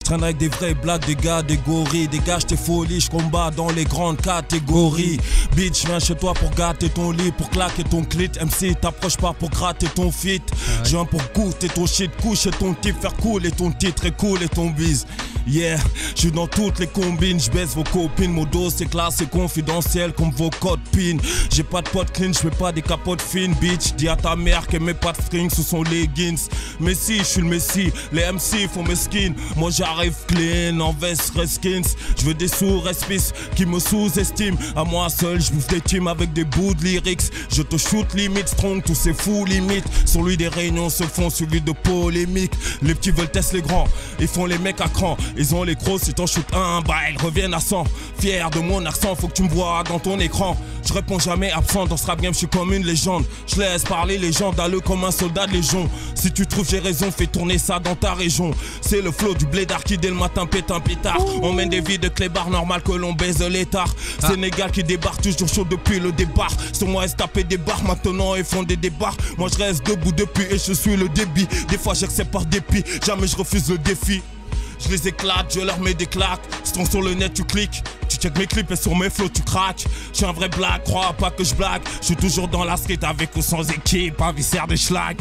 traîne avec des vraies blagues, des gars, des gorilles. Dégage tes folies, je combats dans les grandes catégories. Bitch, viens chez toi pour gâter ton lit, pour claquer ton clit. MC, t'approche pas pour gratter ton fit. Je viens pour goûter ton shit, coucher ton type, faire couler ton titre et couler ton bise. Yeah, je suis dans toutes les combines, je baisse vos copines. Mon dos c'est classe et confidentiel comme vos codes PIN. J'ai pas de potes clean, je fais pas des capotes fines, bitch. Dis à ta mère qu'elle met pas de string sous son leggings. Mais si, je suis le messie, les MC font mes skins. Moi j'arrive clean, en veste Redskins. Je veux des sous-respices qui me sous-estiment. À moi seul, je bouffe des teams avec des bouts de lyrics. Je te shoot limite strong, tous ces fous limites. Sur lui des réunions se font suivies de polémiques. Les petits veulent tester les grands, ils font les mecs à cran. Ils ont les gros, si t'en shoot un, bah ils reviennent à 100. Fier de mon accent, faut que tu me vois dans ton écran. Je réponds jamais absent, dans ce rap game je suis comme une légende. Je laisse parler les gens, d'aller comme un soldat de légion. Si tu trouves j'ai raison, fais tourner ça dans ta région. C'est le flow du blédard qui dès le matin pète un pétard. On mène des vies de clébards, normal que l'on baise l'étard. Sénégal qui débarque, toujours chaud depuis le départ. Sur moi est tapé des barres, maintenant ils font des débats. Moi je reste debout depuis et je suis le débit. Des fois j'accepte par dépit, jamais je refuse le défi. Je les éclate, je leur mets des claques. Strong sur le net, tu cliques. Tu check mes clips et sur mes flows, tu craques. Je suis un vrai blague, crois pas que je blague. Je suis toujours dans la street avec ou sans équipe, un viscère de schlag.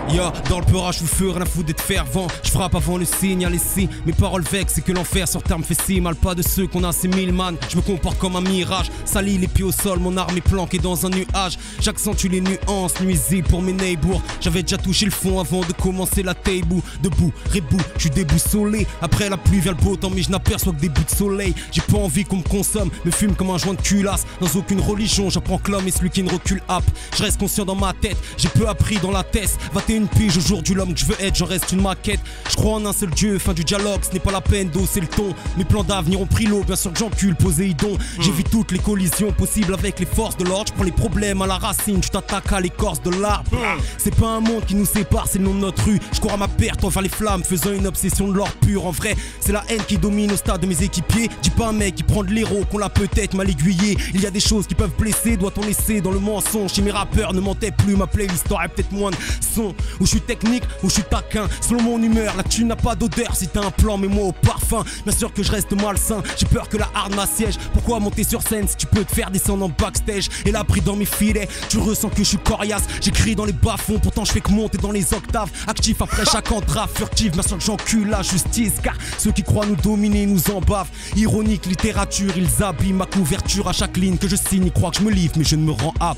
Yo, dans le peurage, je vous fais rien à foutre d'être fervent. Je frappe avant le signal ici. Mes paroles vexent, c'est que l'enfer sur terre me fait si mal. Pas de ceux qu'on a, c'est mille man. Je me comporte comme un mirage. Sali les pieds au sol, mon arme est planquée dans un nuage. J'accentue les nuances, nuisibles pour mes neighbors. J'avais déjà touché le fond avant de commencer la table. Debout, rebou, je suis déboussolé. Après la pluie vient le beau temps, mais je n'aperçois que des bouts de soleil. J'ai pas envie qu'on me consomme, me fume comme un joint de culasse. Dans aucune religion, j'apprends que l'homme est celui qui ne recule ap. Je reste conscient dans ma tête, j'ai peu appris dans la tête. 21 piges aujourd'hui, l'homme que je veux être, j'en reste une maquette. Je crois en un seul Dieu, fin du dialogue, ce n'est pas la peine d'hausser le ton. Mes plans d'avenir ont pris l'eau, bien sûr que j'encule Poséidon. J'évite toutes les collisions possibles avec les forces de l'ordre. Je prends les problèmes à la racine, tu t'attaques à l'écorce de l'arbre. C'est pas un monde qui nous sépare, c'est le nom de notre rue. Je cours à ma perte envers les flammes, faisant une obsession de l'or pur. En vrai, c'est la haine qui domine au stade de mes équipiers. Dis pas un mec qui prend de l'héros, qu'on l'a peut-être mal aiguillé. Il y a des choses qui peuvent blesser, doit-on laisser dans le mensonge. Chez mes rappeurs ne mentait plus, ma playlist aurait peut-être moins de son. Où je suis technique, où je suis taquin, selon mon humeur, là tu n'as pas d'odeur. Si t'as un plan, mets-moi au parfum. Bien sûr que je reste malsain, j'ai peur que la harde m'assiège. Pourquoi monter sur scène si tu peux te faire descendre en backstage? Et là pris dans mes filets, tu ressens que je suis coriace. J'écris dans les bas-fonds, pourtant je fais que monter dans les octaves. Actif après chaque entrave, furtif, bien sûr que j'encule la justice. Car ceux qui croient nous dominer nous embavent. Ironique littérature, ils abîment ma couverture à chaque ligne que je signe. Ils croient que je me livre mais je ne me rends ap.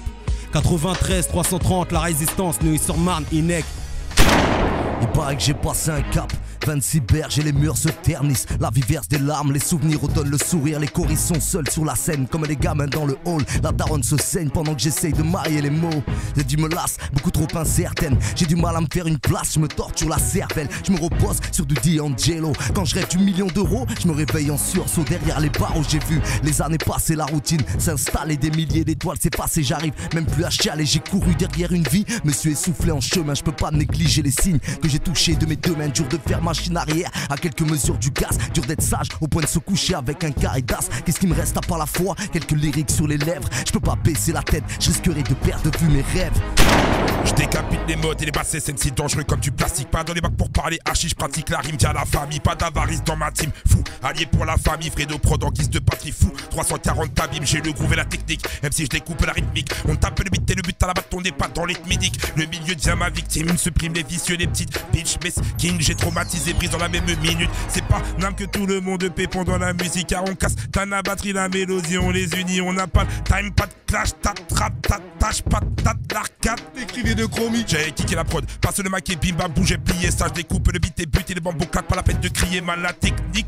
93 330, la résistance, Neuilly-sur-Marne, Inec. Il paraît que j'ai passé un cap. 26 berges et les murs se ternissent. La vie verse des larmes, les souvenirs redonnent le sourire. Les choristes sont seuls sur la scène comme les gamins dans le hall. La daronne se saigne pendant que j'essaye de marier les mots. Les dits me lassent, beaucoup trop incertaines. J'ai du mal à me faire une place, je me torture la cervelle. Je me repose sur du D'Angelo. Quand je rêve du million d'euros, je me réveille en sursaut derrière les barreaux. J'ai vu les années passer, la routine s'installer, des milliers d'étoiles s'effacer. J'arrive même plus à chialer, j'ai couru derrière une vie, me suis essoufflé en chemin. Je peux pas négliger les signes que j'ai touchés de mes deux mains. Dur de faire machine arrière à quelques mesures du gaz. Dur d'être sage au point de se coucher avec un carré d'as. Qu'est-ce qui me reste à part la foi? Quelques lyriques sur les lèvres. Je peux pas baisser la tête, je risquerais de perdre de vue mes rêves. Je décapite les modes et les basses scènes, c'est dangereux comme du plastique. Pas dans les bacs pour parler archi, je pratique la rime, tiens la famille. Pas d'avarice dans ma team, fou, allié pour la famille. Fredo prod en guise de patrie, fou. 340 tabim, j'ai le groove et la technique. Même si je découpe la rythmique, on tape le beat et le but à la batte, on n'est pas dans les midiques. Le milieu devient ma victime, supprime les vicieux, les petites bitch mesquines. J'ai traumatisé, brise dans la même minute. C'est pas n'âme que tout le monde paie pendant la musique. Car on casse, t'as la batterie, la mélodie, on les unit. On n'a pas le time, pas de clash, t'attrape, t'attache, pas de l'arcade. Écrivez de chromie. J'ai kické la prod, passe le maquet, bim bam, bouge et plié. Ça, je découpe le beat et but et les bambous claquent. Pas la peine de crier mal la technique.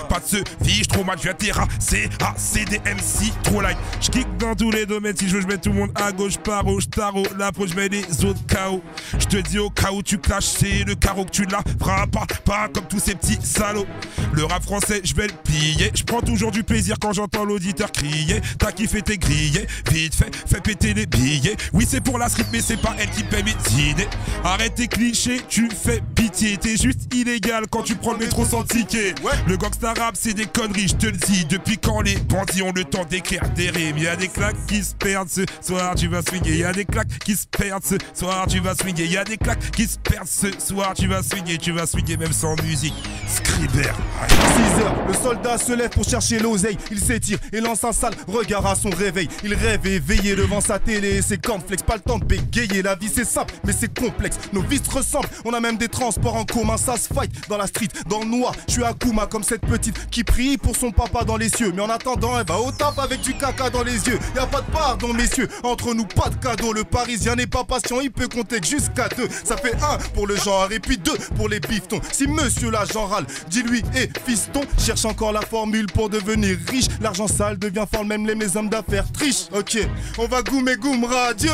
Pas de ce vie, trop mal, je viens terrasser. Ah, c'est des MC, trop light. Je kick dans tous les domaines. Si je veux, je mets tout le monde à gauche, paro, je tarot. L'approche, je mets les autres KO. Je te dis au cas où tu clashes, c'est le carreau que tu la feras pas comme tous ces petits salauds. Le rap français, je vais le plier. Je prends toujours du plaisir quand j'entends l'auditeur crier. T'as kiffé, t'es grillé. Vite fait, fais péter les billets. Oui, c'est pour la street, mais c'est pas elle qui paie mes idées. Arrête tes clichés, tu fais bien. pitié, t'es juste illégal quand tu prends le métro sans ticket. Le gangsta rap c'est des conneries, je te le dis. Depuis quand les bandits ont le temps d'écrire des rimes? Y'a des claques qui se perdent ce soir, tu vas swinguer. Y'a des claques qui se perdent ce soir, tu vas swinguer. Y'a des claques qui se perdent ce soir, tu vas swinguer même sans musique. Scriber. 6h, le soldat se lève pour chercher l'oseille. Il s'étire et lance un sale regard à son réveil. Il rêve éveillé devant sa télé et ses cornflakes. Pas le temps de bégayer, la vie c'est simple mais c'est complexe. Nos vies se ressemblent, on a même des transports en commun. Ça se fight dans la street, dans le noir. Je suis à Kouma comme cette petite qui prie pour son papa dans les cieux. Mais en attendant, elle va au taf avec du caca dans les yeux. Y'a pas de pardon messieurs, entre nous pas de cadeau. Le Parisien n'est pas patient, il peut compter que jusqu'à 2. Ça fait 1 pour le genre et puis 2 pour les biftons. Si monsieur l'agent râle, dis-lui fiston, cherche encore la formule pour devenir riche. L'argent sale devient fort, même les hommes d'affaires trichent. Ok, on va goumer goum radio.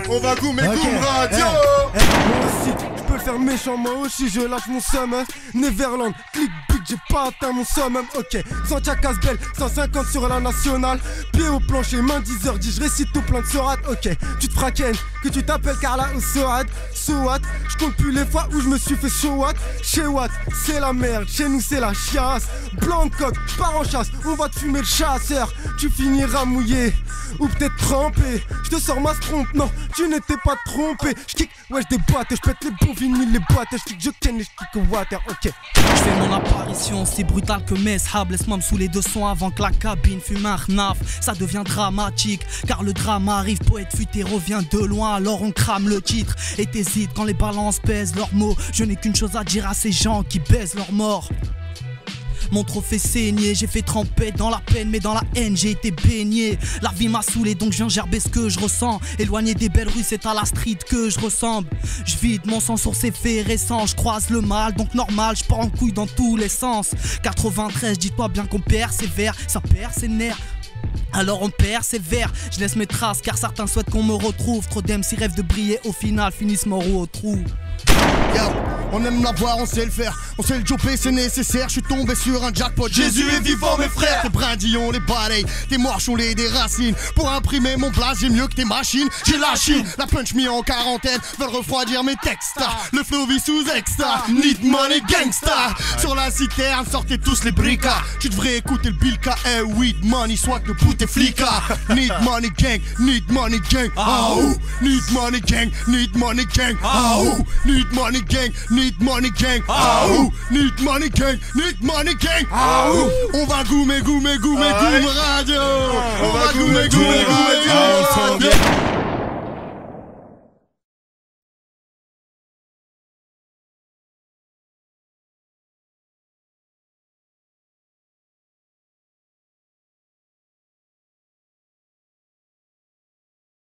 On va goumer goum radio. Moi aussi, je peux le faire méchant, moi aussi je lâche mon summum. Neverland, click big, j'ai pas atteint mon summum. Ok, Santia Casbel, 150 sur la nationale. Pied au plancher, main 10h, dit je récite tout plein de sourates. Ok, tu te fracaines, que tu t'appelles Carla ou Soad. So what, je compte plus les fois où je me suis fait show what. Chez Watt, c'est la merde, chez nous c'est la chiasse. Blanc de coq, pars en chasse, on va te fumer le chasseur. Tu finiras mouillé, ou peut-être trempé. Je te sors ma trompe, non, tu n'étais pas trompé. Je kick, ouais je déboîte, je pète les bons vinyles, les boîtes. Je kick, je ken et je kick au water, ok. Je fais mon apparition, c'est brutal que mes sables. Laisse-moi me saouler de son avant que la cabine fume un knaf. Ça devient dramatique, car le drame arrive. Poète futé revient de loin, alors on crame le titre. Et t'hésites quand les balances pèsent leurs mots. Je n'ai qu'une chose à dire à ces gens qui baisent leurs morts. Mon trophée saigné, j'ai fait tremper dans la peine, mais dans la haine j'ai été baigné. La vie m'a saoulé donc je viens gerber ce que je ressens. Éloigné des belles rues, c'est à la street que je ressemble. Je vide mon sang sur ces faits récents. Je croise le mal, donc normal, je pars en couille dans tous les sens. 93, dis-toi bien qu'on persévère, ça perd ses nerfs. Alors on persévère, je laisse mes traces car certains souhaitent qu'on me retrouve. Trop d'MC rêvent de briller, au final finissent morts ou au trou. Yo, on aime l'avoir, on sait le faire, on sait le choper, c'est nécessaire. Je suis tombé sur un jackpot, Jésus est vivant mes frères. Tes brindillons, les balais, tes morches ont les racines. Pour imprimer mon place, j'ai mieux que tes machines. J'ai la Chine, la punch mis en quarantaine veulent refroidir mes textes. Le flow vit sous extra, need money gangsta. Sur la citerne, sortez tous les bricas. Tu devrais écouter le Bilka, eh weed money, soit que bout tes flicas. Need money gang, need money gang, ah ouh. Need money gang, need money gang, ah ouh. Need money gang, need money gang, ah ouh. Need money gang, need money gang, ah ouh. On va goumer, goumer, goumer, goumer radio. On va goumer, goumer, goumer, goumer radio.